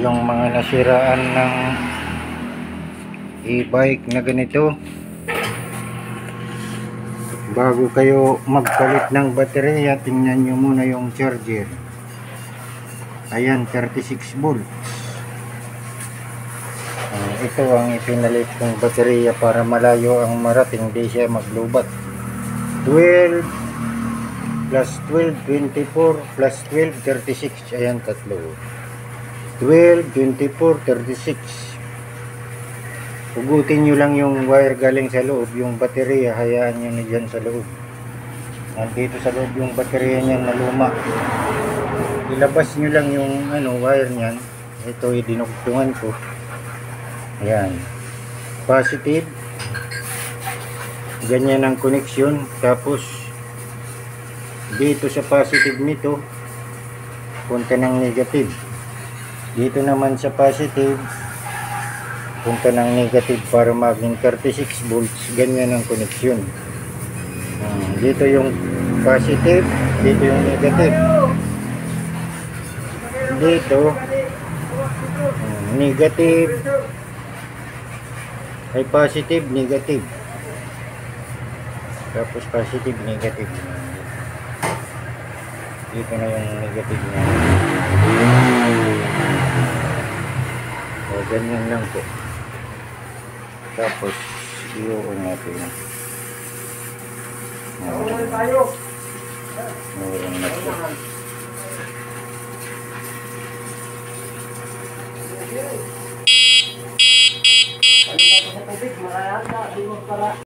Yung mga nasiraan ng e-bike na ganito, bago kayo magpalit ng baterya, tingnan nyo muna yung charger. Ayan, 36 volts. Ito ang ipinalit kong baterya para malayo ang marating, di siya maglubat. 12 plus 12, 24 plus 12, 36. Ayan, tatlo. 12, 24, 36. Hugutin nyo lang yung wire galing sa loob. Yung baterya, hayaan nyo na dyan sa loob. Nandito sa loob yung baterya nyan na luma. Ilabas nyo lang yung wire nyan. Ito dinugtungan ko. Ayan. Positive. Ganyan ang koneksyon. Tapos dito sa positive nito, punta ng negative. Dito naman sa positive, punta ng negative para maging 36 volts. Ganyan ang koneksyon. Dito yung positive, dito yung negative. Dito negative ay positive, negative. Tapos positive, negative. Dito na yung negative niya. O, ganyan lang po. Tapos i-on natin. Meron na po. Ano ba sa tubig? Maraya ka, di mo pala.